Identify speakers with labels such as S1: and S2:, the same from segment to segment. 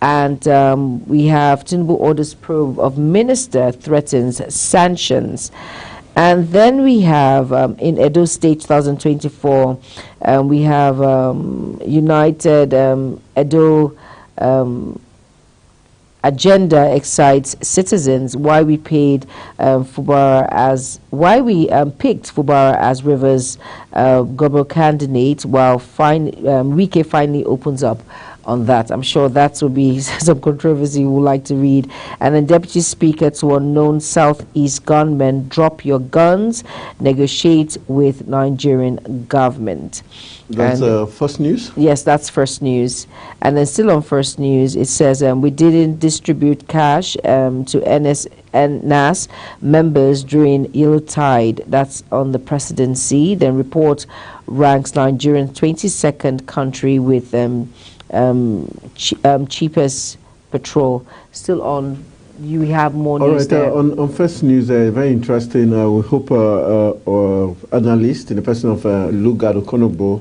S1: And we have Tinubu orders probe of minister threatens sanctions. And then we have in Edo State 2024, we have United Edo agenda excites citizens. Why we paid Fubara as why we picked Fubara as Rivers governor candidate, while Wike finally opens up on that. I'm sure that will be some controversy we would like to read. And then Deputy Speaker to unknown Southeast gunmen, drop your guns, negotiate with Nigerian government.
S2: That's first news?
S1: Yes, that's first news. And then still on first news, it says we didn't distribute cash to NAS members during Yuletide. That's on the presidency. Then report ranks Nigerian 22nd country with cheapest petrol. Still on, you have more news there.
S2: On first news, very interesting. We hope analyst in the person of Lugard Okonobo,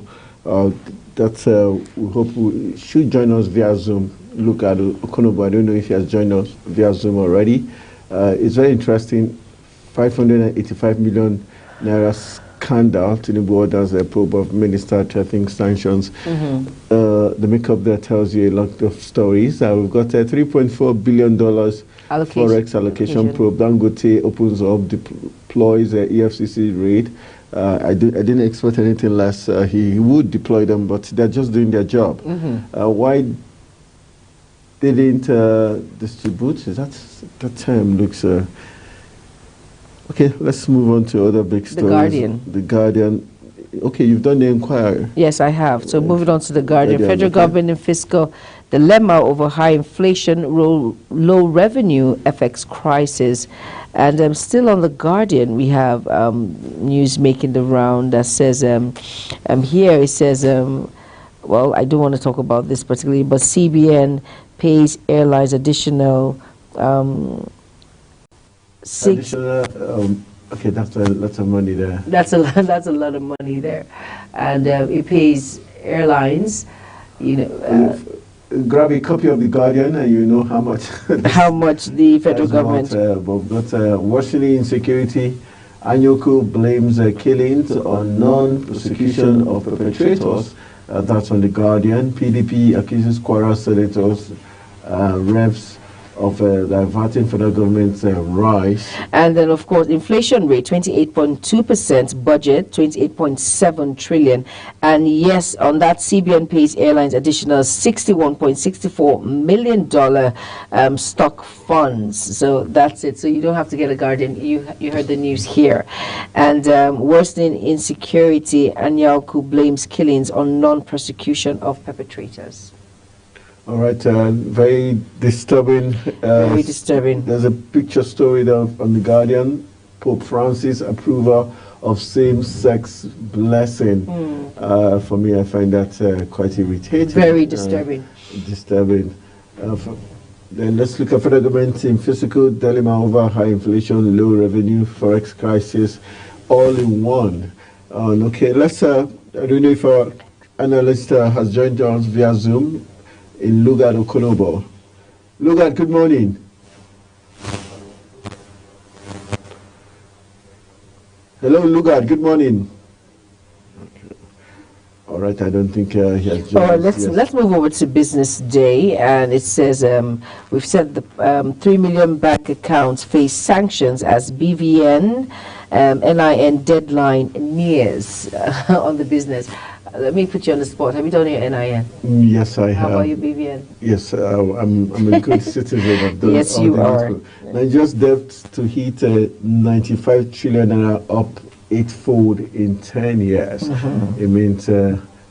S2: we hope should join us via Zoom. Lugard Okonobo, I don't know if he has joined us via Zoom already. It's very interesting. 585 million naira scandal. Tinubu orders a probe of minister threatening sanctions. The makeup there tells you a lot of stories. We've got a $3.4 billion forex allocation probe. Dangote opens up, deploys a EFCC raid. I didn't expect anything less. He would deploy them, but they're just doing their job. Why didn't distribute? That term looks... Okay, let's move on to other big stories.
S1: The Guardian.
S2: The Guardian. Okay, you've done the inquiry.
S1: Yes, I have. So moving on to the Guardian. Federal government in fiscal dilemma over high inflation, low revenue, FX crisis. And still on the Guardian, we have news making the round that says, here it says, well, I don't want to talk about this particularly, but CBN pays airlines additional...
S2: Okay, that's a lot of money there.
S1: That's a lot of money there, and it pays airlines.
S2: Grab a copy of the Guardian, and you know how much.
S1: How much the federal government.
S2: We've got Washington insecurity. Anyoku blames killings on non-prosecution of perpetrators. That's on the Guardian. PDP accuses Kwara senators, reps of diverting federal government's rise.
S1: And then, of course, inflation rate, 28.2%, budget, 28.7 trillion. And yes, on that, CBN pays airlines additional $61.64 million stock funds. So that's it. So you don't have to get a Guardian. You heard the news here. And worsening insecurity, Anyaoku blames killings on non-prosecution of perpetrators.
S2: All right, very disturbing.
S1: Very disturbing.
S2: There's a picture story there on the Guardian. Pope Francis approval of same-sex blessing. For me, I find that quite irritating.
S1: Very disturbing.
S2: Disturbing. Then let's look at federal government in fiscal dilemma over high inflation, low revenue, forex crisis, all in one. Okay, let's. I don't know if our analyst has joined us via Zoom. In Lugard Okonobo. Lugard, good morning. Hello, Lugard, good morning. Okay. All right, I don't think he has joined.
S1: All right, let's move over to Business Day, and it says we've said the 3 million bank accounts face sanctions as BVN NIN deadline nears on the business. Let me put you on the spot. Have you done your NIN?
S2: Yes, I have.
S1: How about your BVN?
S2: Yes, I'm a good citizen of those.
S1: Yes, you are.
S2: Nigeria's debt to hit 95 trillion naira, up 8-fold in 10 years. It means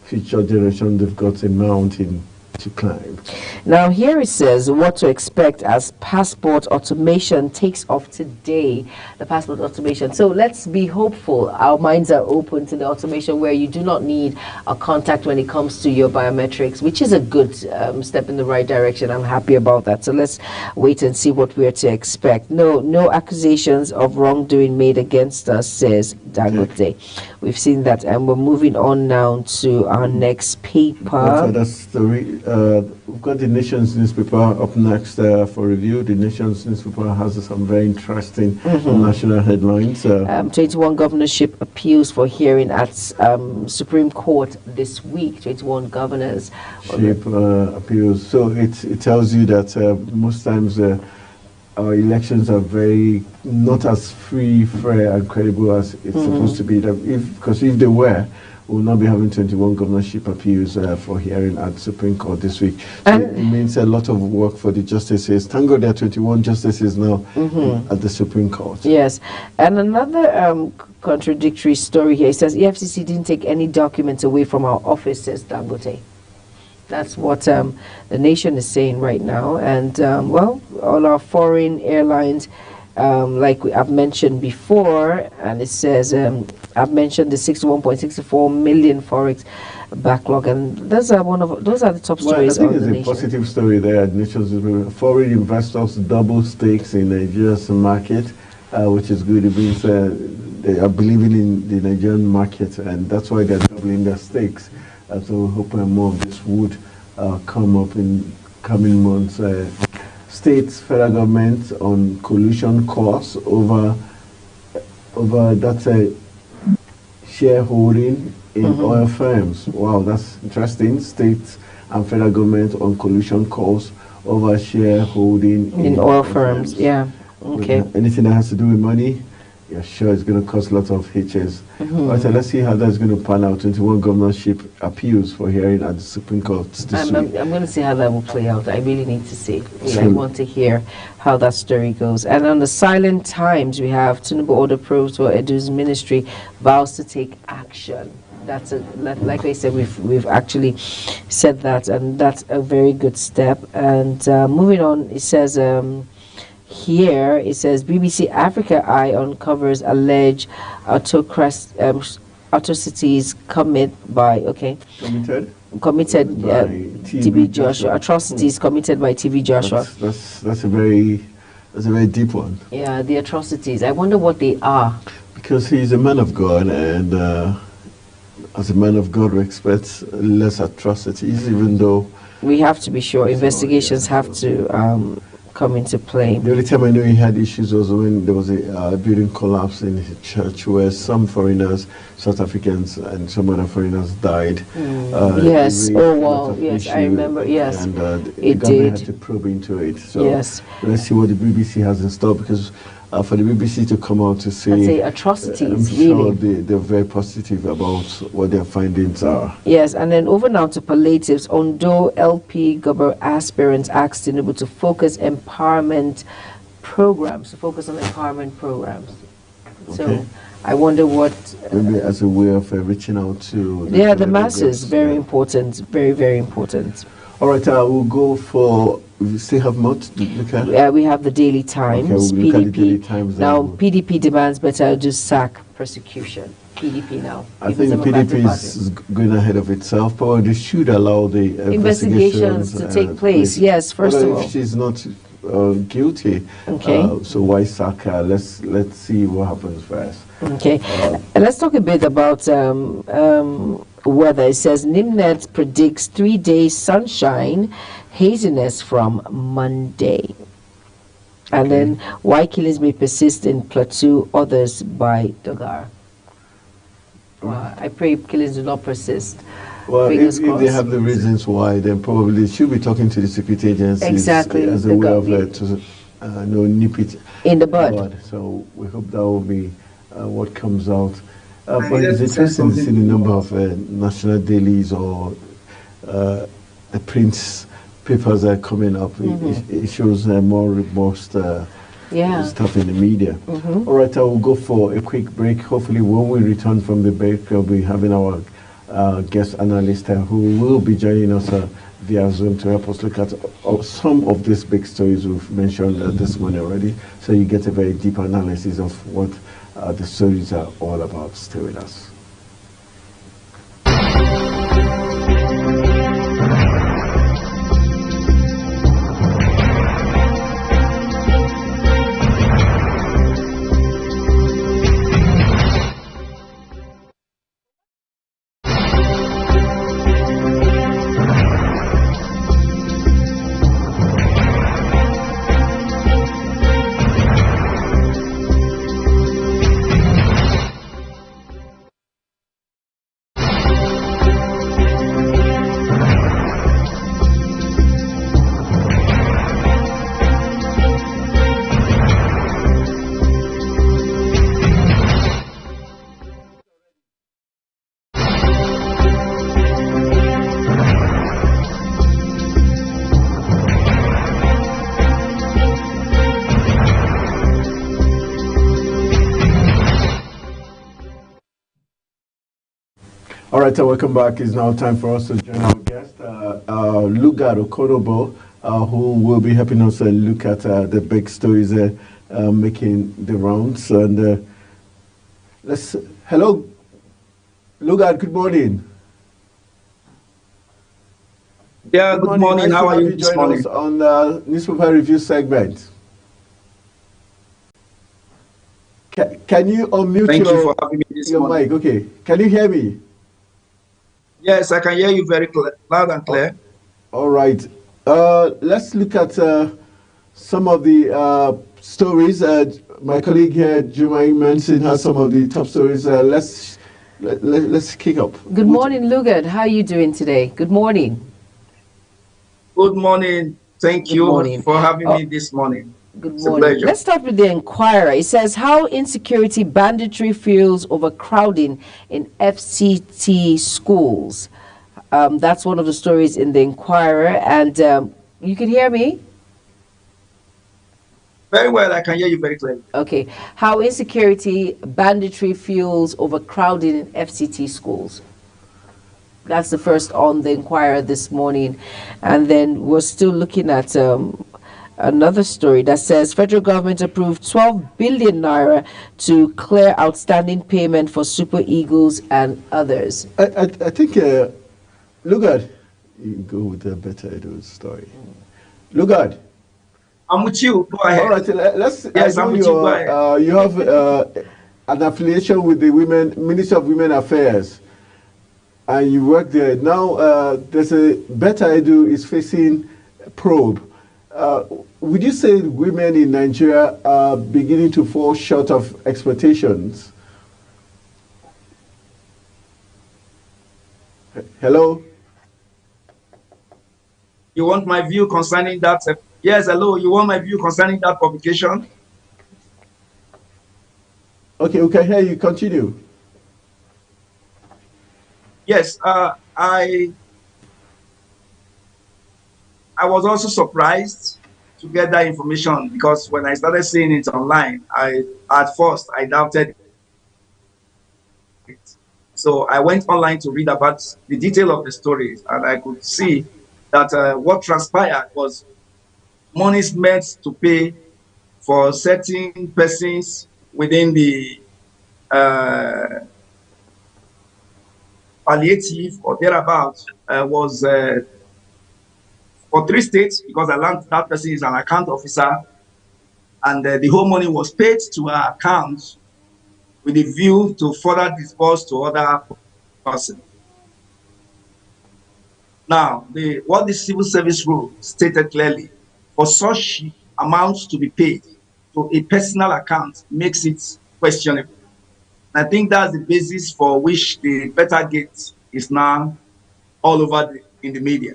S2: future generation, they've got a mountain to climb.
S1: Now here it says what to expect as passport automation takes off today. The passport automation. So let's be hopeful. Our minds are open to the automation where you do not need a contact when it comes to your biometrics, which is a good step in the right direction. I'm happy about that. So let's wait and see what we're to expect. No accusations of wrongdoing made against us, says Dangote. We've seen that, and we're moving on now to our next paper.
S2: That's the we've got the Nation's newspaper up next for review. The Nation's newspaper has some very interesting national headlines.
S1: 21 governorship appeals for hearing at Supreme Court this week. 21 governors.
S2: Appeals. So it tells you that most times our elections are very not as free, fair, and credible as it's supposed to be. Because if they were, we will not be having 21 governorship appeals for hearing at the Supreme Court this week. So it means a lot of work for the justices. Thank God there are 21 justices now at the Supreme Court.
S1: Yes. And another contradictory story here. It says EFCC didn't take any documents away from our office, says Dangote. That's what the Nation is saying right now. And, well, all our foreign airlines, like I've mentioned before, and it says, I've mentioned the 61.64 million Forex backlog, and those are the top stories on the Nation.
S2: I think there's a positive story there at Nation's. Foreign investors double stakes in Nigeria's market, which is good. It means they are believing in the Nigerian market, and that's why they're doubling their stakes. So we hope more of this would come up in coming months. States, federal government on collusion costs over that shareholding in oil firms. Wow, that's interesting. States and federal government on collusion costs over shareholding
S1: in oil firms. Yeah. Okay.
S2: Anything that has to do with money, yeah, sure, it's going to cost lots of hitches. But let's see how that's going to pan out. 21 governorship appeals for hearing at the Supreme Court this week.
S1: I'm going to see how that will play out. I really need to see. I want to hear how that story goes. And on the Silent Times, we have Tinubu order probes for Edu's ministry, vows to take action. That's like I said, we've actually said that, and that's a very good step. And moving on, it says. Here it says BBC Africa Eye uncovers alleged atrocities committed by TB Joshua. Atrocities committed by TB Joshua.
S2: That's a very deep one.
S1: Yeah, the atrocities. I wonder what they are.
S2: Because he's a man of God, and as a man of God, we expect less atrocities, even though
S1: we have to be sure investigations have to come into play.
S2: The only time I know he had issues was when there was a building collapse in his church where some foreigners, South Africans and some other foreigners died.
S1: Yes, oh wow, yes, I remember, yes.
S2: And the
S1: it
S2: government
S1: did.
S2: had to probe into it. So
S1: yes.
S2: Let's see what the BBC has in store, because for the BBC to come out to say
S1: atrocities,
S2: I'm sure they're very positive about what their findings are.
S1: Yes, and then over now to palliatives. Ondo LP Gober aspirants asked Tinubu to focus empowerment programs, Okay. So I wonder what...
S2: maybe as a way of reaching out to...
S1: the masses, very important, very, very important.
S2: All right, we'll go for... We still have more to look at?
S1: We have the Daily Times,
S2: we'll
S1: PDP.
S2: look at the Daily Times
S1: now, PDP demands better do sack persecution. PDP now.
S2: I think PDP is going ahead of itself, but they should allow the
S1: investigations to take place. Yes, first of all.
S2: If she's not guilty,
S1: okay.
S2: So why sack her? Let's see what happens first.
S1: Okay, and let's talk a bit about weather. It says NIMNET predicts 3 days sunshine, haziness from Monday. And then why killings may persist in Plateau, others by Dogar. I pray killings do not persist.
S2: Well, if they have the reasons why, then probably they should be talking to the security agencies as a way of to nip it
S1: in the bud.
S2: So we hope that will be what comes out. But it's interesting to see the number of national dailies or the print papers that are coming up. It shows more robust stuff in the media. All right, I will go for a quick break. Hopefully when we return from the break, we'll be having our guest analyst who will be joining us via Zoom to help us look at some of these big stories we've mentioned this morning already, so you get a very deep analysis of what the stories are all about. Stay with us. All right, welcome back. It's now time for us to join our guest, Lugard Okonobo, who will be helping us look at the big stories making the rounds. And hello, Lugard, good morning.
S3: Yeah, good morning.
S2: Nice
S3: How
S2: to
S3: are
S2: have
S3: you
S2: you
S3: this
S2: join
S3: morning?
S2: us on the newspaper review segment. Can you unmute
S3: Thank you for having me this
S2: your
S3: morning.
S2: mic? Okay. Can you hear me?
S3: Yes, I can hear you very loud and clear.
S2: All right. Let's look at some of the stories. My colleague here, Jumai Manson, has some of the top stories. Let's kick up.
S1: Good morning, Lugard. How are you doing today? Good morning.
S3: Good morning. Thank you for having me this morning.
S1: Good
S3: It's a
S1: morning.
S3: pleasure.
S1: Let's start with the Enquirer. It says how insecurity banditry fuels overcrowding in FCT schools. That's one of the stories in the Enquirer, and you can hear me?
S3: Very well, I can hear you very clearly.
S1: Okay. How insecurity banditry fuels overcrowding in FCT schools. That's the first on the Enquirer this morning. And then we're still looking at another story that says federal government approved 12 billion naira to clear outstanding payment for Super Eagles and others.
S2: I think, Lugard, you go with a better Edo story. Lugard.
S3: I'm with you. Go ahead.
S2: All right, let's.
S3: Yes, I'm with you. Go ahead.
S2: You have an affiliation with the Ministry of Women Affairs, and you work there. Now, there's a Better Edu is facing probe. Would you say women in Nigeria are beginning to fall short of expectations? Hello?
S3: You want my view concerning that? Yes, hello. You want my view concerning that publication?
S2: Okay, we can hear you. Continue.
S3: Yes, I was also surprised to get that information because when I started seeing it online, at first I doubted it. So I went online to read about the detail of the story, and I could see that what transpired was monies meant to pay for certain persons within the palliative or thereabouts was for 3 states because I learned that person is an account officer, and the whole money was paid to her account with a view to further disburse to other persons. Now, what the civil service rule stated clearly, for such amounts to be paid to a personal account makes it questionable. I think that's the basis for which the Bettergate is now all over in the media.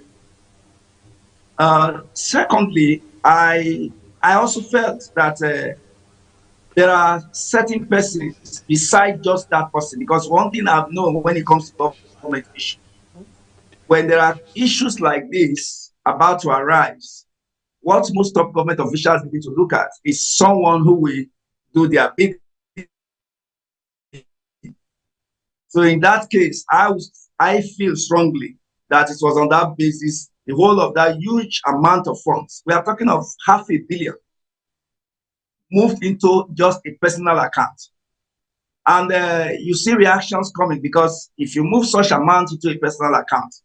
S3: Secondly, I also felt that there are certain persons beside just that person, because one thing I've known when it comes to government issues, when there are issues like this about to arise, what most top government officials need to look at is someone who will do their bit. So in that case, I feel strongly that it was on that basis, the whole of that huge amount of funds, we are talking of 500 million, moved into just a personal account. And you see reactions coming, because if you move such amount into a personal account,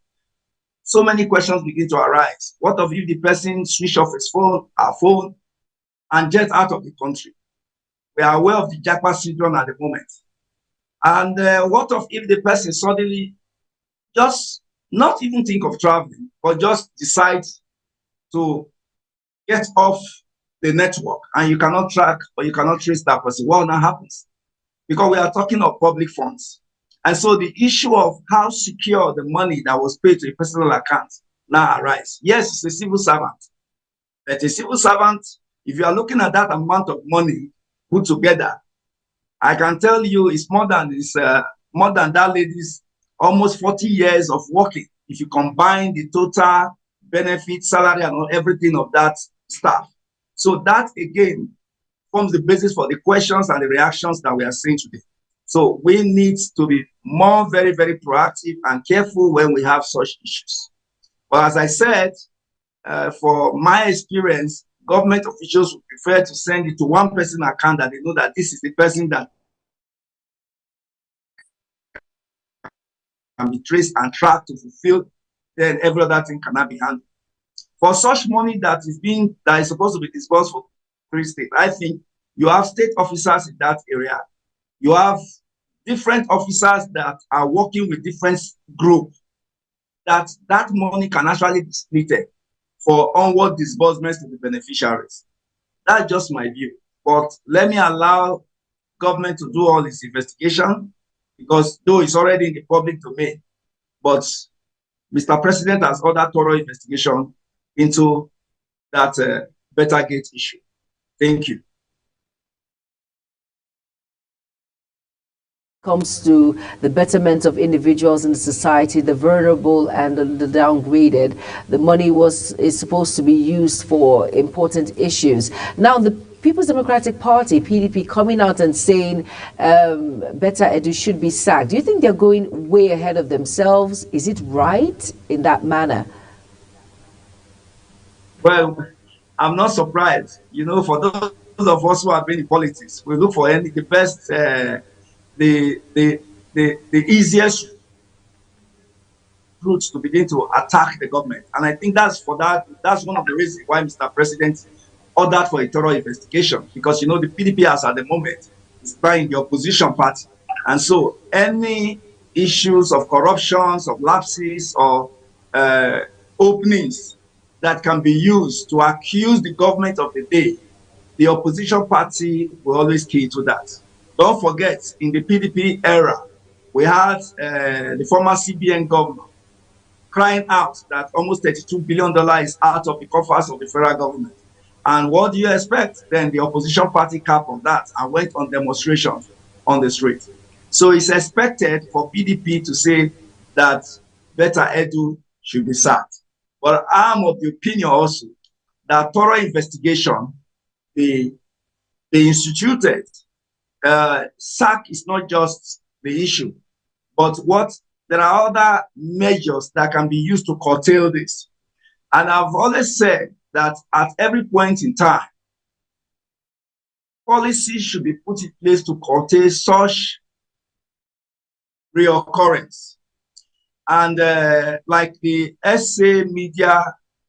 S3: so many questions begin to arise. What if the person switch off his phone, her phone, and jet out of the country? We are aware of the Japa syndrome at the moment. And what if the person suddenly just not even think of traveling, but just decide to get off the network, and you cannot track or you cannot trace that person? What now happens? Because we are talking of public funds. And so the issue of how secure the money that was paid to a personal account now arises. Yes, it's a civil servant, but a civil servant, if you are looking at that amount of money put together, I can tell you it's more than that lady's almost 40 years of working. If you combine the total benefit, salary, and everything of that staff. So that again forms the basis for the questions and the reactions that we are seeing today. So we need to be more very, very proactive and careful when we have such issues. But as I said, for my experience, government officials would prefer to send it to one person account that they know that this is the person that can be traced and tracked to fulfill, then every other thing cannot be handled. For such money that is supposed to be disbursed for free state, I think you have state officers in that area. You have different officers that are working with different groups, that money can actually be split for onward disbursements to the beneficiaries. That's just my view. But let me allow government to do all its investigation, because though it's already in the public domain, but Mr. President has ordered thorough investigation into that Bettergate issue. Thank you.
S1: Comes to the betterment of individuals in the society, the vulnerable and the downgraded, the money is supposed to be used for important issues. Now, the People's Democratic Party, PDP, coming out and saying Betta Edu should be sacked. Do you think they're going way ahead of themselves? Is it right in that manner?
S3: Well, I'm not surprised. You know, for those of us who have been in politics, we look for the best, the easiest routes to begin to attack the government. And I think that's one of the reasons why Mr. President ordered for a thorough investigation, because, you know, the PDP as at the moment is trying the opposition party. And so any issues of corruptions, of lapses, or openings that can be used to accuse the government of the day, the opposition party will always key to that. Don't forget, in the PDP era, we had the former CBN governor crying out that almost $32 billion is out of the coffers of the federal government. And what do you expect? Then the opposition party capped on that and went on demonstrations on the street. So it's expected for PDP to say that Betta Edu should be sacked. But I'm of the opinion also that thorough investigation be instituted. Sack is not just the issue, but there are other measures that can be used to curtail this. And I've always said that at every point in time, policies should be put in place to curtail such reoccurrence. And like the SA Media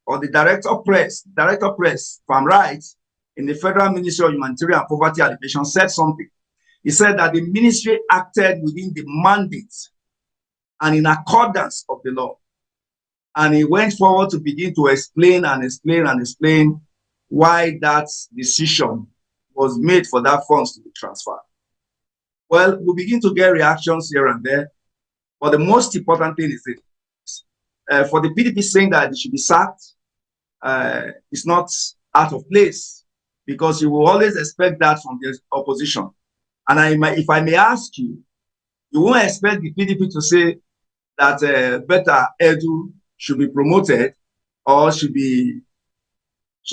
S3: or the Director of Press, if I'm right, in the Federal Ministry of Humanitarian and Poverty Alleviation said something. He said that the ministry acted within the mandate and in accordance of the law. And he went forward to begin to explain why that decision was made for that funds to be transferred. Well, we begin to get reactions here and there, but the most important thing is this. For the PDP saying that it should be sacked, it's not out of place, because you will always expect that from the opposition. And if I may ask you, you won't expect the PDP to say that Betta Edu should be promoted or should be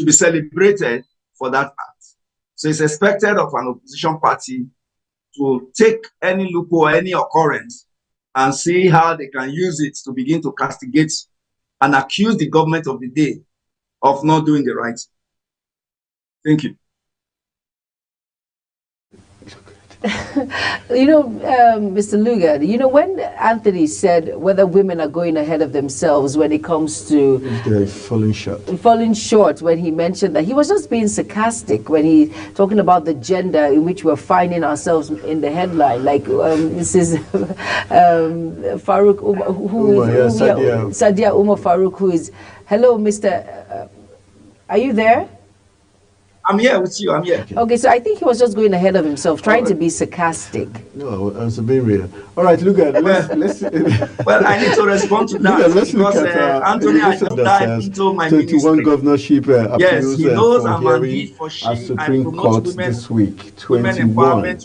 S3: celebrated for that act. So it's expected of an opposition party to take any loophole, any occurrence, and see how they can use it to begin to castigate and accuse the government of the day of not doing the right thing. Thank you.
S1: Mr. Lugard, when Anthony said whether women are going ahead of themselves when it comes to
S2: falling short.
S1: Falling short, when he mentioned that, he was just being sarcastic when he talking about the gender in which we're finding ourselves in the headline, like Mrs. Farouk, Sadia Umar Farouk, who is, hello, Mr. Are you there?
S3: I'm here with you. I'm here.
S1: Okay, so I think he was just going ahead of himself, trying to be sarcastic.
S2: No, I was being real. All right, look at let's.
S3: Well, I need to respond to that because Anthony, I just dived into my
S2: 21 governorship appeals.
S3: Yes, he knows I'm a need for she.
S2: Supreme Court this week. 21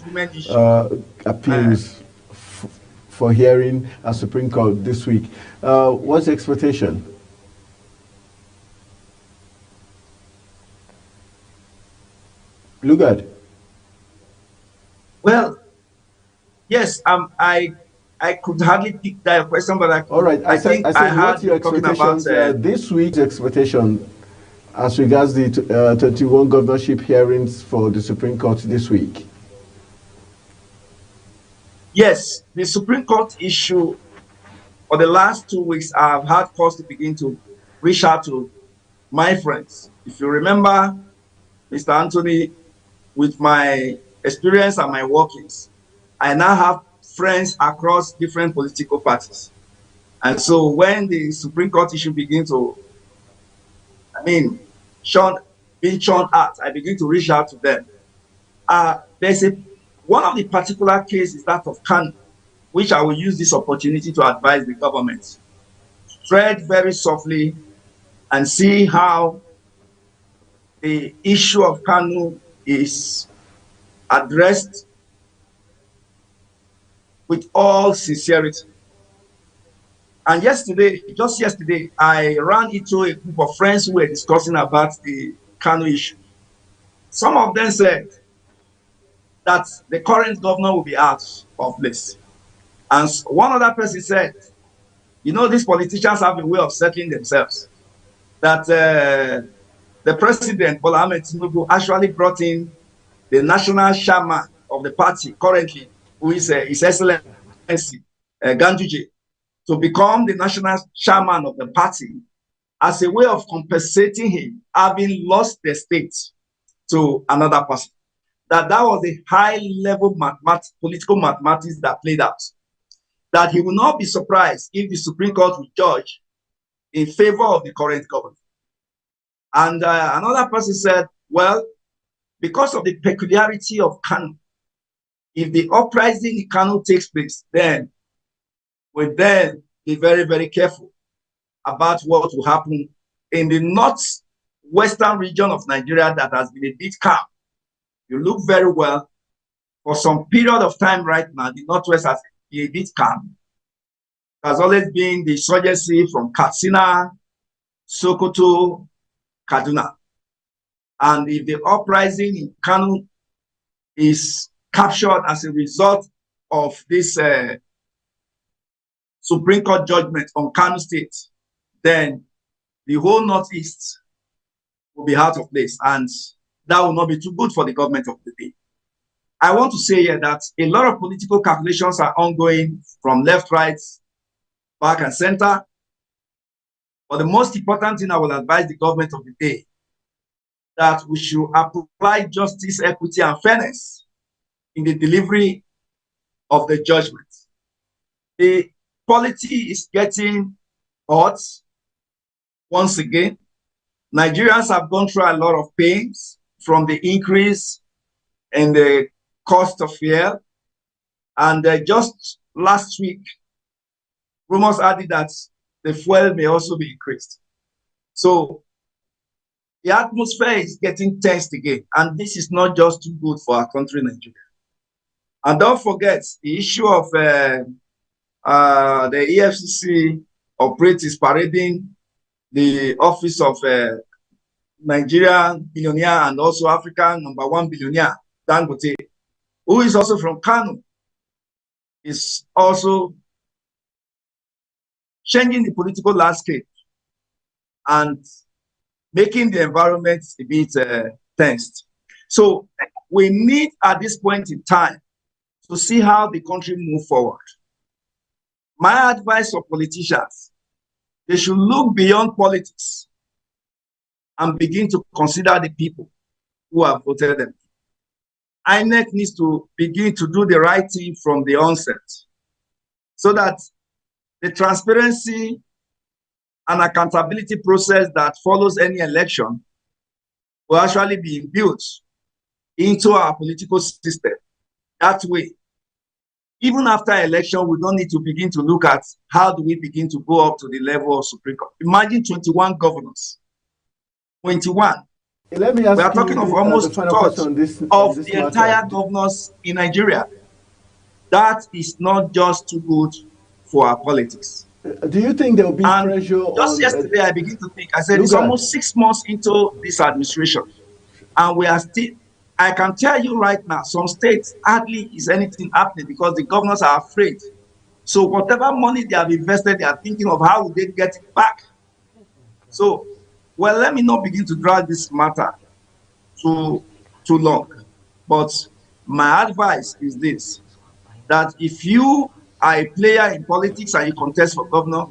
S2: appeals for hearing at Supreme Court this week. What's the expectation? Lugard.
S3: Well, Yes, I could hardly pick that question, but I
S2: All
S3: could.
S2: right.
S3: I think
S2: I
S3: I
S2: said, what's
S3: heard
S2: your
S3: you talking about.
S2: expectations this week's expectation as regards the 21 governorship hearings for the Supreme Court this week?
S3: Yes, the Supreme Court issue for the last 2 weeks. I've had cause to begin to reach out to my friends. If you remember, Mr. Anthony, with my experience and my workings, I now have friends across different political parties. And so when the Supreme Court issue begins to, I mean, Sean, being shown out, I begin to reach out to them. There's one of the particular cases is that of Kanu, which I will use this opportunity to advise the government. Tread very softly and see how the issue of Kanu is addressed with all sincerity. And just yesterday, I ran into a group of friends who were discussing about the Kanu issue. Some of them said that the current governor will be out of place. And one other person said, you know, these politicians have a way of settling themselves. That the president, Bola Ahmed Tinubu, actually brought in the national chairman of the party currently, who is His Excellency Ganduje, to become the national chairman of the party as a way of compensating him having lost the state to another person. That was a high-level political mathematics that played out. That he will not be surprised if the Supreme Court will judge in favor of the current government. And another person said, well, because of the peculiarity of Kanu, if the uprising in Kanu takes place, then we'll then be very, very careful about what will happen in the northwestern region of Nigeria that has been a bit calm. You look very well. For some period of time right now, the northwest has been a bit calm. It has always been the insurgency from Katsina, Sokoto, Kaduna. And if the uprising in Kanu is captured as a result of this Supreme Court judgment on Kanu State, then the whole Northeast will be out of place. And that will not be too good for the government of the day. I want to say here that a lot of political calculations are ongoing from left, right, back, and center. But the most important thing I will advise the government of the day, that we should apply justice, equity, and fairness in the delivery of the judgment. The polity is getting hot once again. Nigerians have gone through a lot of pains from the increase in the cost of fuel. And just last week, rumors added that the fuel may also be increased. So the atmosphere is getting tense again. And this is not just too good for our country, Nigeria. And don't forget the issue of the EFCC operatives parading the office of Nigerian billionaire and also African #1 billionaire, Dangote, who is also from Kanu, is also changing the political landscape and making the environment a bit tensed. So we need at this point in time to see how the country move forward. My advice for politicians, they should look beyond politics and begin to consider the people who have voted them. INEC needs to begin to do the right thing from the onset so that the transparency and accountability process that follows any election will actually be built into our political system. That way, even after election, we don't need to begin to look at how do we begin to go up to the level of Supreme Court. Imagine 21 governors. 21.
S2: Let me ask
S3: we are talking of almost a third of the entire governors in Nigeria. That is not just too good for our politics.
S2: Do you think there will be pressure?
S3: Just yesterday, I began to think. I said it's almost 6 months into this administration, and we are still. I can tell you right now, some states hardly is anything happening because the governors are afraid. So whatever money they have invested, they are thinking of how would they get it back. So, well, let me not begin to drag this matter too long. But my advice is this, that if you are a player in politics and you contest for governor,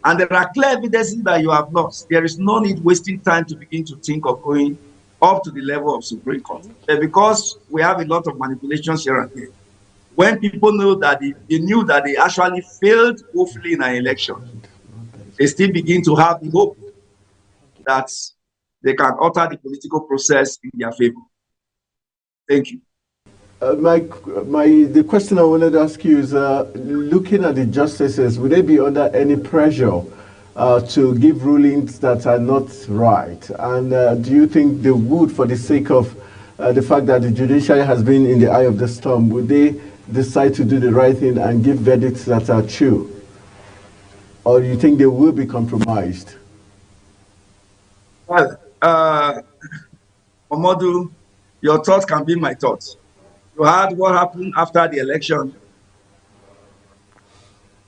S3: and there are clear evidences that you have lost, there is no need wasting time to begin to think of going up to the level of Supreme Court. But because we have a lot of manipulations here and there, when people know that they knew that they actually failed woefully in an election, they still begin to have the hope that they can alter the political process in their favor. Thank you.
S2: The question I wanted to ask you is, looking at the justices, would they be under any pressure to give rulings that are not right? And do you think they would, for the sake of the fact that the judiciary has been in the eye of the storm, would they decide to do the right thing and give verdicts that are true? Or do you think they will be compromised?
S3: Well, Omodu, your thoughts can be my thoughts. You heard what happened after the election.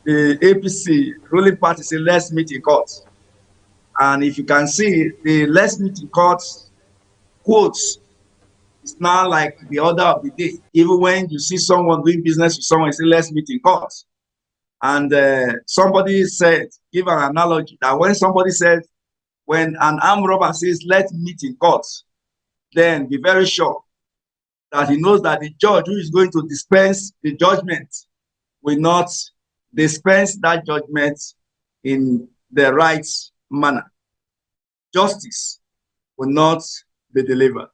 S3: The APC ruling party said, let's meet in court. And if you can see, the let's meet in court quotes, it's now like the order of the day. Even when you see someone doing business with someone, you say, let's meet in court. And somebody said, give an analogy, that when somebody said, when an armed robber says, let's meet in court, then be very sure that he knows that the judge who is going to dispense the judgment will not dispense that judgment in the right manner. Justice will not be delivered.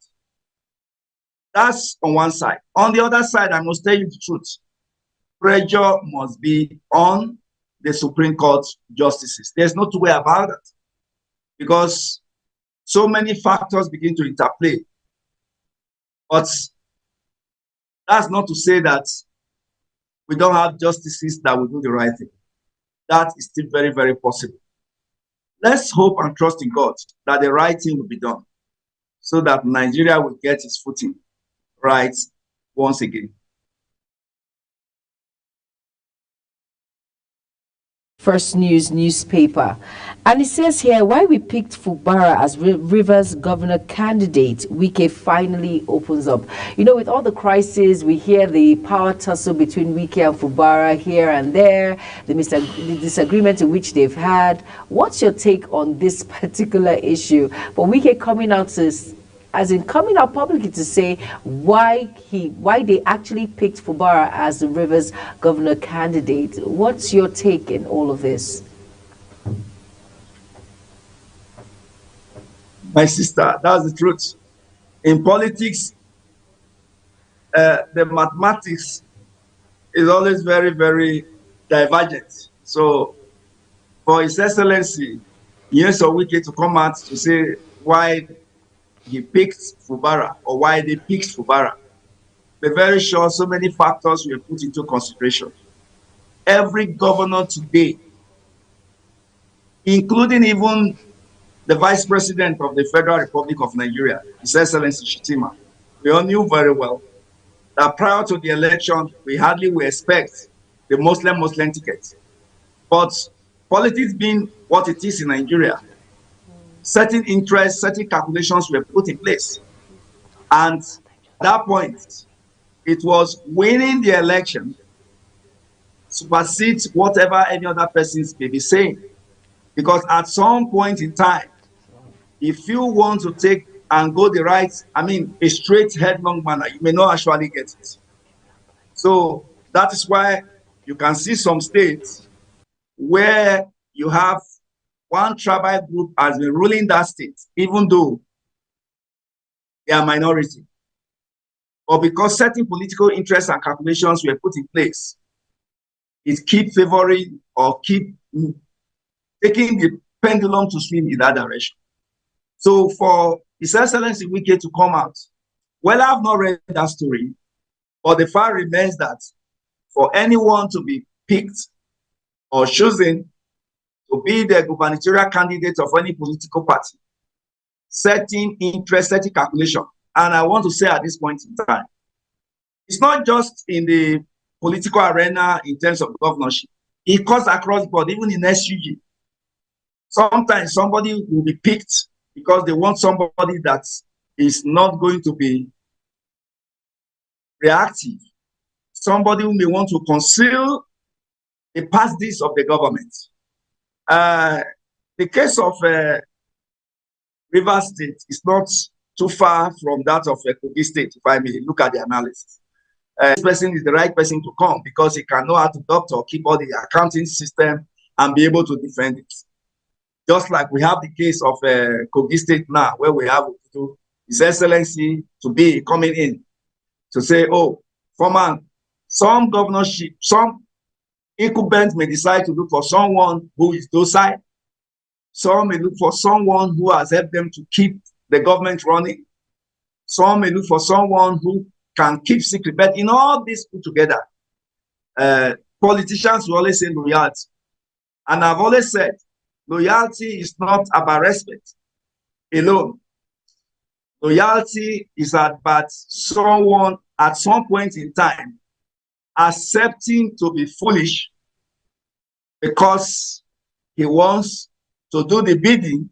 S3: That's on one side. On the other side, I must tell you the truth. Pressure must be on the Supreme Court justices. There's no two way about it, because so many factors begin to interplay. But that's not to say that we don't have justices that will do the right thing. That is still very, very possible. Let's hope and trust in God that the right thing will be done so that Nigeria will get its footing right once again.
S1: First News newspaper. And it says here, why we picked Fubara as Rivers governor candidate, Wike finally opens up. You know, with all the crises, we hear the power tussle between Wike and Fubara here and there, the disagreement in which they've had. What's your take on this particular issue? For Wike coming out coming out publicly to say why they actually picked Fubara as the Rivers governor candidate. What's your take in all of this?
S3: My sister, that's the truth. In politics, the mathematics is always very, very divergent. So for His Excellency, Nyesom Wike to come out to say why he picked Fubara or why they picked Fubara, be very sure so many factors were put into consideration. Every governor today, including even the Vice President of the Federal Republic of Nigeria, His Excellency Shettima, we all knew very well that prior to the election, we hardly would expect the Muslim ticket. But politics being what it is in Nigeria, certain interests, certain calculations were put in place. And at that point, it was winning the election supersedes whatever any other persons may be saying. Because at some point in time, if you want to take and go the right, a straight headlong manner, you may not actually get it. So that is why you can see some states where you have one tribal group has been ruling that state, even though they are minority. But because certain political interests and calculations were put in place, it keep favoring or keep taking the pendulum to swing in that direction. So for His Excellency Wike to come out, well, I've not read that story, but the fact remains that for anyone to be picked or chosen to be the gubernatorial candidate of any political party, certain interest, certain calculation And I want to say at this point in time, it's not just in the political arena in terms of governorship. It cuts across board, even in SUG. Sometimes somebody will be picked because they want somebody that is not going to be reactive. Somebody who may want to conceal the past deeds of the government. The case of Rivers State is not too far from that of Kogi State, if I may look at the analysis. This person is the right person to come because he can know how to doctor, keep all the accounting system, and be able to defend it. Just like we have the case of Kogi State now, where we have His Excellency to be coming in to say, oh, former, some governorship, some incumbents may decide to look for someone who is docile. Some may look for someone who has helped them to keep the government running. Some may look for someone who can keep secret. But in all this put together, politicians will always say loyalty. And I've always said, loyalty is not about respect alone. Loyalty is about someone at some point in time accepting to be foolish because he wants to do the bidding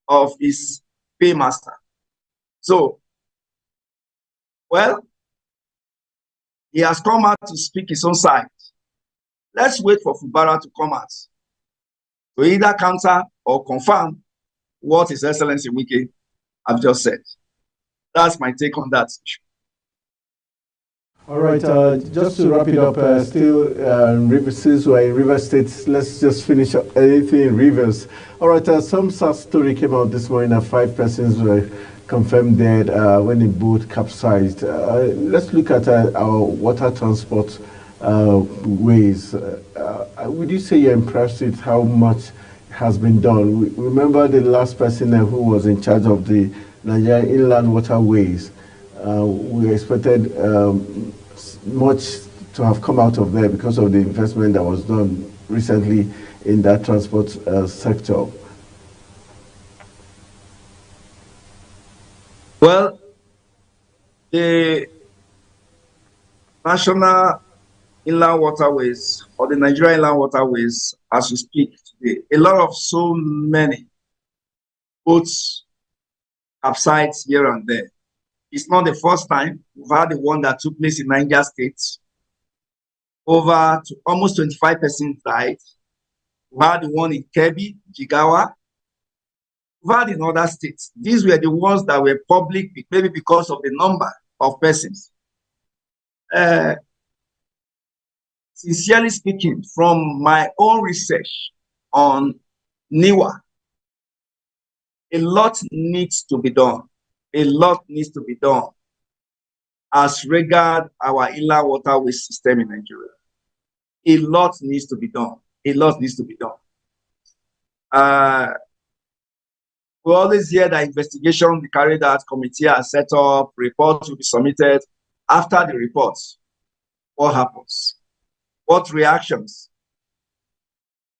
S3: of his paymaster. So, well, he has come out to speak his own side. Let's wait for Fubara to come out to either counter or confirm what His Excellency Wike have just said. That's my take on that issue.
S2: All right, just to wrap it up, still since we're in Rivers State, let's just finish up anything in Rivers. All right, some sad story came out this morning that 5 persons were confirmed dead when a boat capsized. Let's look at our water transport ways. Would you say you're impressed with how much has been done? Remember the last person who was in charge of the Nigerian inland waterways. We expected much to have come out of there because of the investment that was done recently in that transport sector.
S3: Well, the National Inland Waterways, or the Nigerian Inland Waterways, as we speak today, a lot of so many boats capsized here and there. It's not the first time. We've had the one that took place in Niger State. Almost 25% died. We had the one in Kebbi, Jigawa. We've had in other states. These were the ones that were public, maybe because of the number of persons. Sincerely speaking, from my own research on NIWA, a lot needs to be done. A lot needs to be done as regard our inland waterway system in Nigeria. A lot needs to be done. A lot needs to be done. We always hear that investigation will be carried out, committee are set up, reports will be submitted. After the reports, what happens? What reactions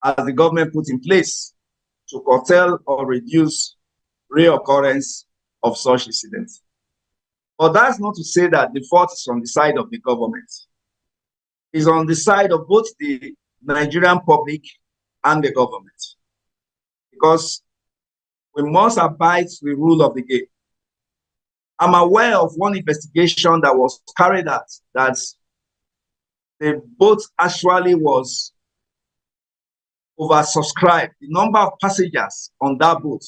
S3: has the government put in place to curtail or reduce reoccurrence of such incidents? But that's not to say that the fault is on the side of the government. It's on the side of both the Nigerian public and the government. Because we must abide to the rule of the game. I'm aware of one investigation that was carried out that the boat actually was oversubscribed. The number of passengers on that boat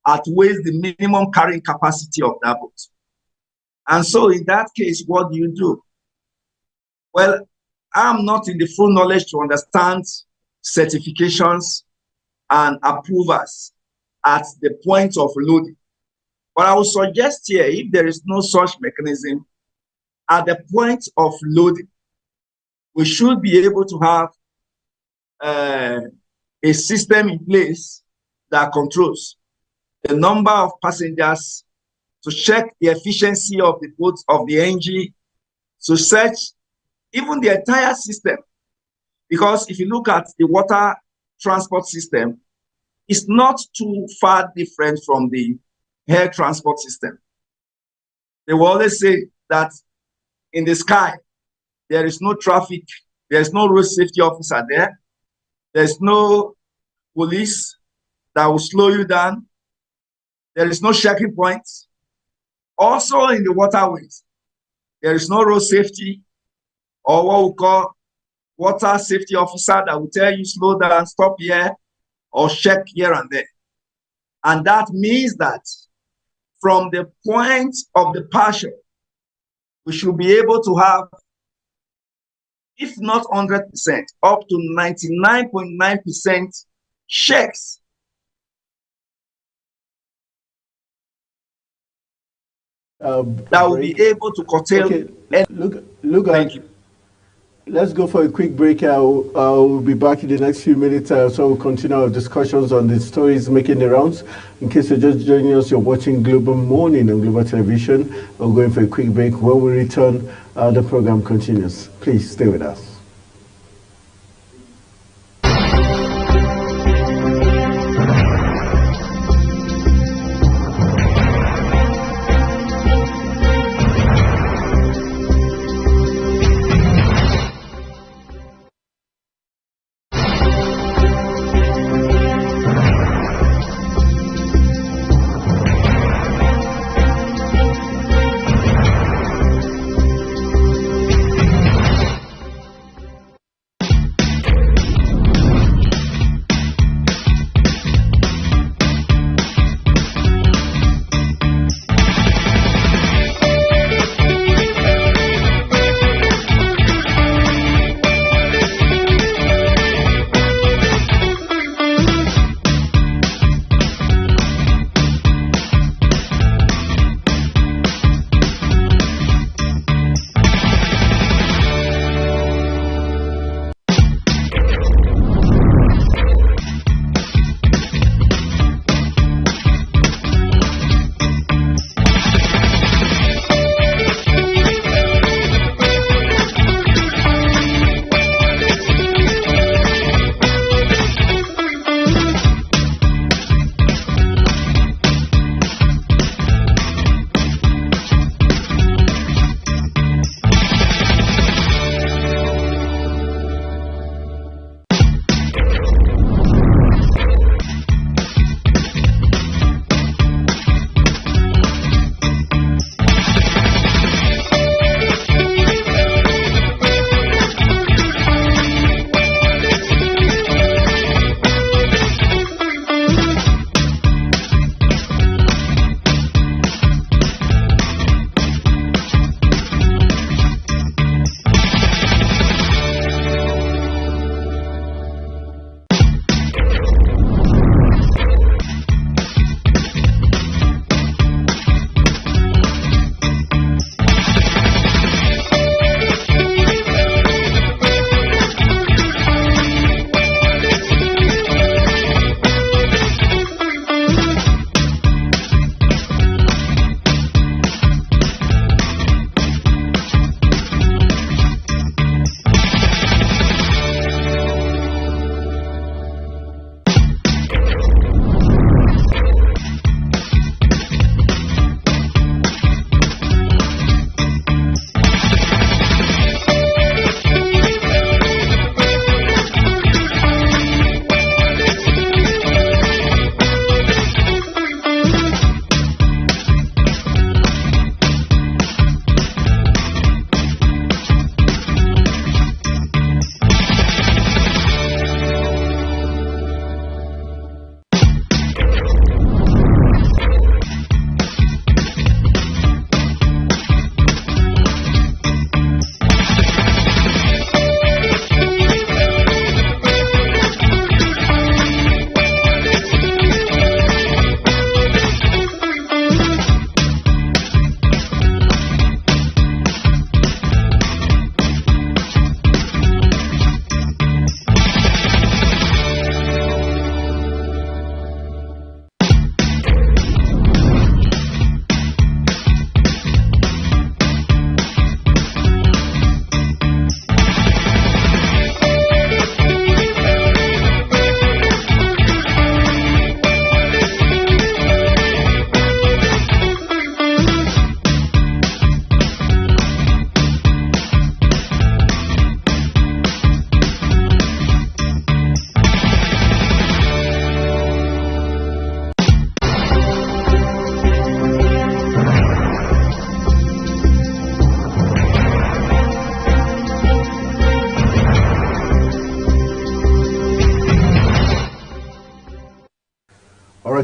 S3: outweighs the minimum carrying capacity of that boat. And so in that case, what do you do? Well, I'm not in the full knowledge to understand certifications and approvals at the point of loading. But I would suggest here, if there is no such mechanism, at the point of loading, we should be able to have a system in place that controls the number of passengers, to check the efficiency of the boat, of the engine, to search even the entire system. Because if you look at the water transport system, it's not too far different from the air transport system. They will always say that in the sky, there is no traffic, there's no road safety officer there, there's no police that will slow you down, there is no checking points. Also in the waterways, there is no road safety or what we call water safety officer that will tell you slow down, stop here, or check here and there. And that means that from the point of departure, we should be able to have, if not 100%, up to 99.9% checks. That will be able to curtail.
S2: Okay, look
S3: Thank you.
S2: Let's go for a quick break. I'll be back in the next few minutes, so we'll continue our discussions on the stories making the rounds. In case you're just joining us, you're watching Global Morning on Global Television. We're going for a quick break. When we return, the program continues. Please stay with us.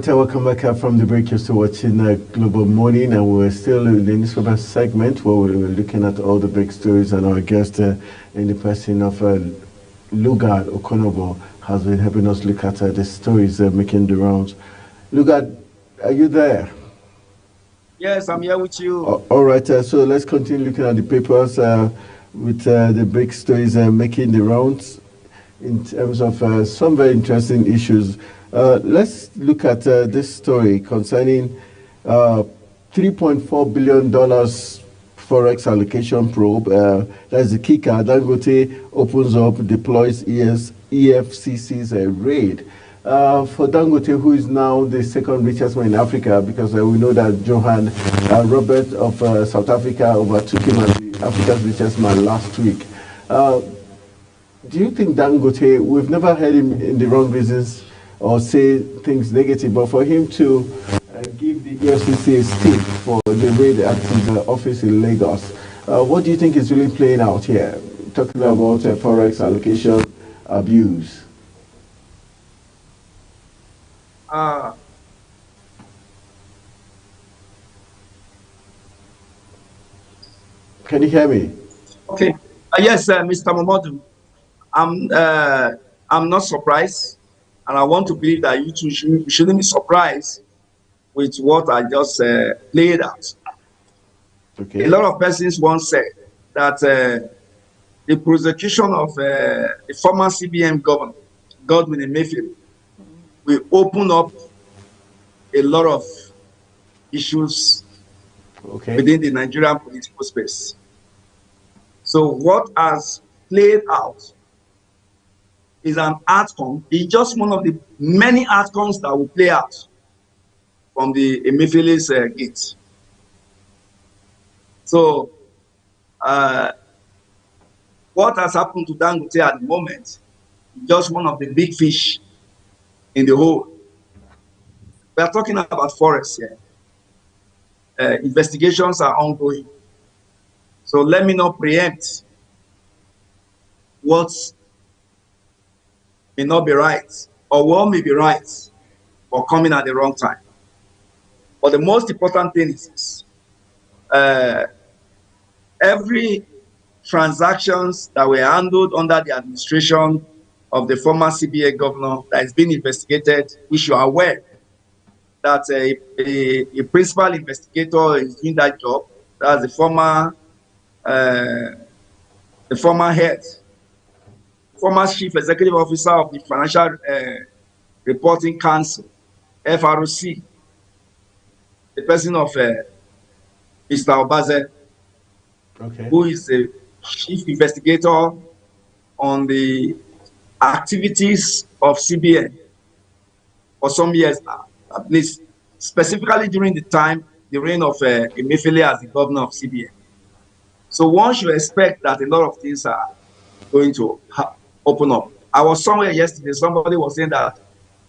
S2: right, welcome back from the break. You're still watching Global Morning, and we're still in the newspaper segment where we're looking at all the big stories, and our guest in the person of Lugard Okonobo has been helping us look at the stories making the rounds. Lugard, are you there?
S3: Yes, I'm here with you.
S2: All right, so let's continue looking at the papers with the big stories making the rounds in terms of some very interesting issues. Let's look at this story concerning $3.4 billion forex allocation probe. That's the kicker. Dangote opens up, deploys EFCC's raid. For Dangote, who is now the second richest man in Africa, because we know that Johan Robert of South Africa overtook him as the Africa's richest man last week. Do you think Dangote, we've never heard him in the wrong reasons or say things negative, but for him to give the EFCC a stick for the raid at his office in Lagos, what do you think is really playing out here? Talking about forex allocation abuse. Can you hear me?
S3: Okay. Yes, Mr. Momodu. I'm not surprised, and I want to believe that you two shouldn't be surprised with what I just laid out.
S2: Okay.
S3: A lot of persons once said that the prosecution of the former CBN governor, Godwin Emefiele, will open up a lot of issues within the Nigerian political space. So what has played out is an outcome. It's just one of the many outcomes that will play out from the Emefiele's gate. So what has happened to Dangote at the moment is just one of the big fish in the hole. We are talking about forex here. Investigations are ongoing. So let me not preempt what may not be right, or what may be right, or coming at the wrong time. But the most important thing is this. Every transactions that were handled under the administration of the former CBA governor that is being investigated, which you are aware that a principal investigator is doing that job. That's the former head, former chief executive officer of the Financial Reporting Council, FROC, the person of Mr. Obaze, who is the chief investigator on the activities of CBN for some years now, at least specifically during the reign of Emefiele as the governor of CBN. So one should expect that a lot of things are going to open up. I was somewhere yesterday, somebody was saying that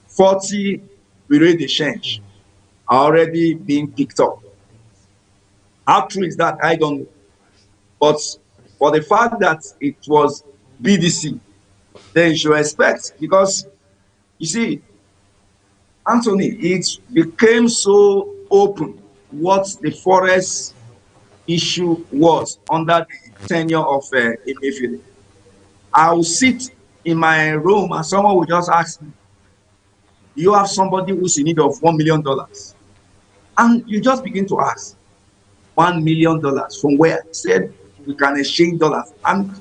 S3: 40 bureau de change are already being picked up. How true is that? I don't know. But for the fact that it was BDC, then you should expect, because you see, Anthony, it became so open what the forest issue was under the tenure of Emefiele. I will sit in my room and someone will just ask me, you have somebody who's in need of $1 million. And you just begin to ask, $1 million from where? He said, we can exchange dollars. And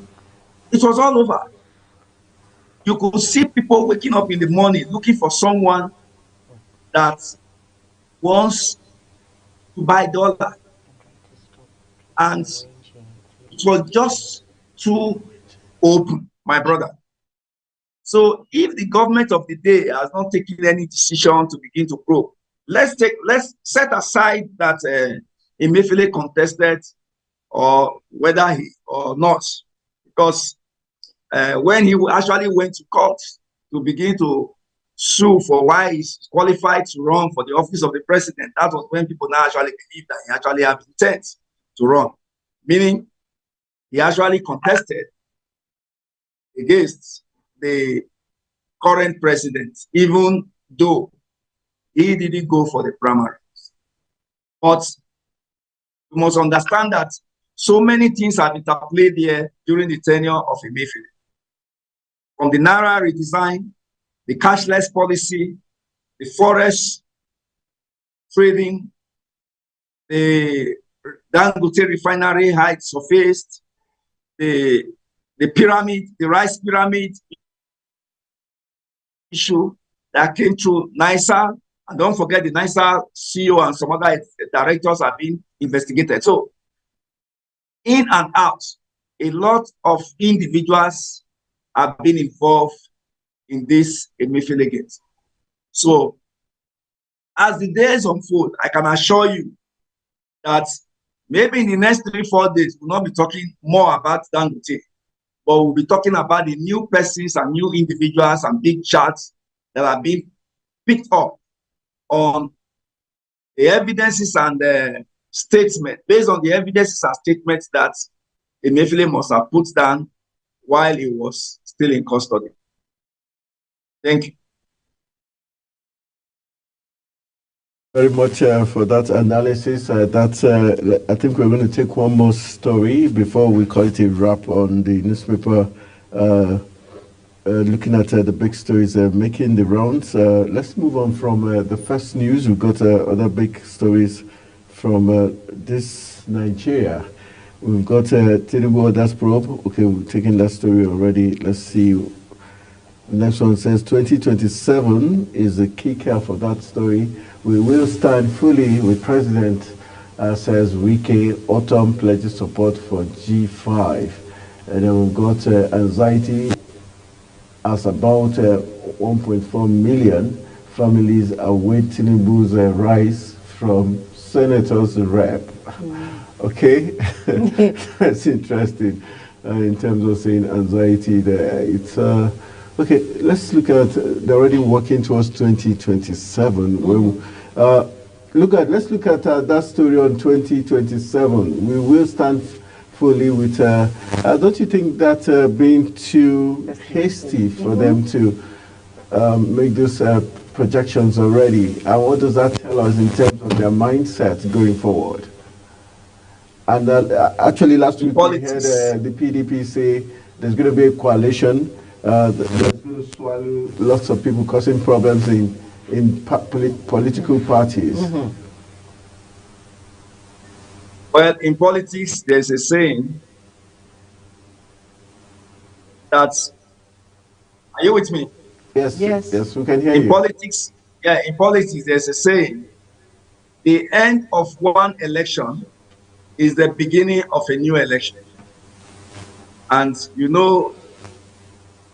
S3: it was all over. You could see people waking up in the morning looking for someone that wants to buy dollar. And it was just too open, my brother. So if the government of the day has not taken any decision to begin to probe, let's set aside that Emefiele contested or whether he or not, because when he actually went to court to begin to sue for why he's qualified to run for the office of the president, that was when people now actually believe that he actually has intent to run, meaning he actually contested against the current president, even though he didn't go for the primaries. But you must understand that so many things have interplayed here during the tenure of Emefiele. From the Naira redesign, the cashless policy, the forest trading, the Dangote refinery height surfaced, the pyramid, the rice pyramid issue that came through NISA, and don't forget the NISA CEO and some other directors have been investigated. So, in and out, a lot of individuals have been involved in this Emefiele gate. So, as the days unfold, I can assure you that maybe in the next 3-4 days, we'll not be talking more about Dangote, but we'll be talking about the new persons and new individuals and big charts that are being picked up on the evidences and the statements, based on the evidences and statements that Emefiele must have put down while he was still in custody. Thank you.
S2: Very much for that analysis. I think we're going to take one more story before we call it a wrap on the newspaper. Looking at the big stories making the rounds. Let's move on from the first news. We've got other big stories from this Nigeria. We've got Tinubu Odas probe. Okay, we've taken that story already. Let's see. The next one says 2027 is the kicker for that story. We will stand fully with President, says Wike. Autumn pledges support for G5. And then we've got anxiety as about 1.4 million families await Tinubu's rise from senators rep. Okay, that's interesting in terms of saying anxiety there. It's okay. Let's look at they're already working towards 2027. Let's look at that story on 2027. We will stand fully with. Don't you think that being too hasty for them to make those projections already? And what does that tell us in terms of their mindset going forward? And actually, last week we heard the PDP say there's going to be a coalition that's going to swallow lots of people, causing problems in political parties.
S3: Well, in politics, there's a saying that, are you with me?
S2: Yes, we can hear you.
S3: In politics, there's a saying, the end of one election is the beginning of a new election. And you know,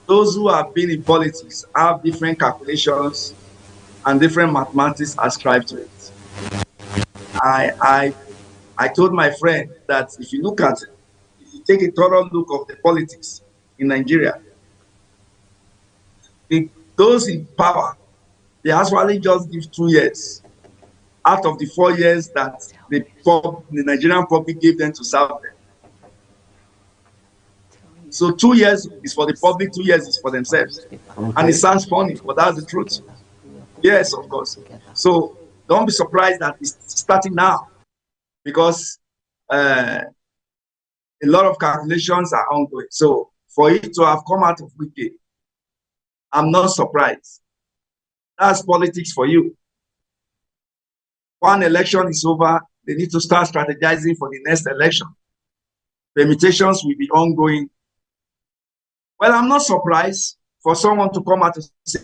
S3: those who have been in politics have different calculations and different mathematics ascribed to it. I told my friend that if you look at it, if you take a thorough look of the politics in Nigeria, those in power, they actually just give 2 years out of the 4 years that the Nigerian public gave them to serve them. So 2 years is for the public, 2 years is for themselves. Okay. And it sounds funny, but that's the truth. Yes, of course. So don't be surprised that it's starting now, because a lot of calculations are ongoing. So for it to have come out of Wike, I'm not surprised. That's politics for you. One election is over, they need to start strategizing for the next election. Permutations will be ongoing. Well, I'm not surprised for someone to come out and say,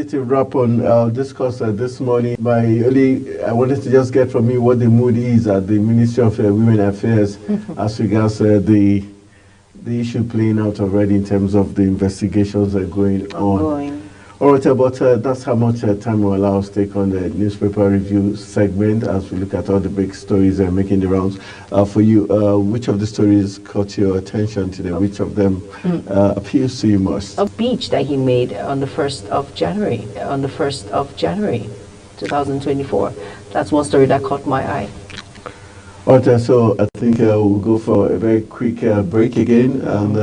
S2: to wrap on our discourse this morning, I wanted to just get from you what the mood is at the Ministry of Women Affairs as regards the issue playing out already in terms of the investigations that are going on. All right, but that's how much time will allow us to take on the newspaper review segment as we look at all the big stories making the rounds. For you, which of the stories caught your attention today? Which of them appeals to you most?
S1: A speech that he made on the 1st of January, 2024. That's one story that caught my eye.
S2: All right, so I think we'll go for a very quick break again, and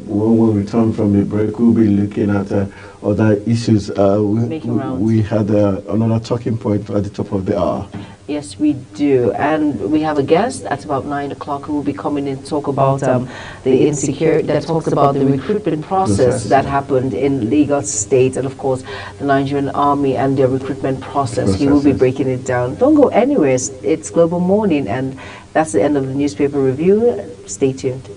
S2: when we return from the break, we'll be looking at other issues. We had another talking point at the top of the hour.
S1: Yes, we do. And we have a guest at about 9 o'clock who will be coming in to talk about the insecurity, that talks about the recruitment process that happened in Lagos State, and of course the Nigerian Army and their recruitment process. He will be breaking it down. Don't go anywhere. It's Global Morning, and that's the end of the newspaper review. Stay tuned.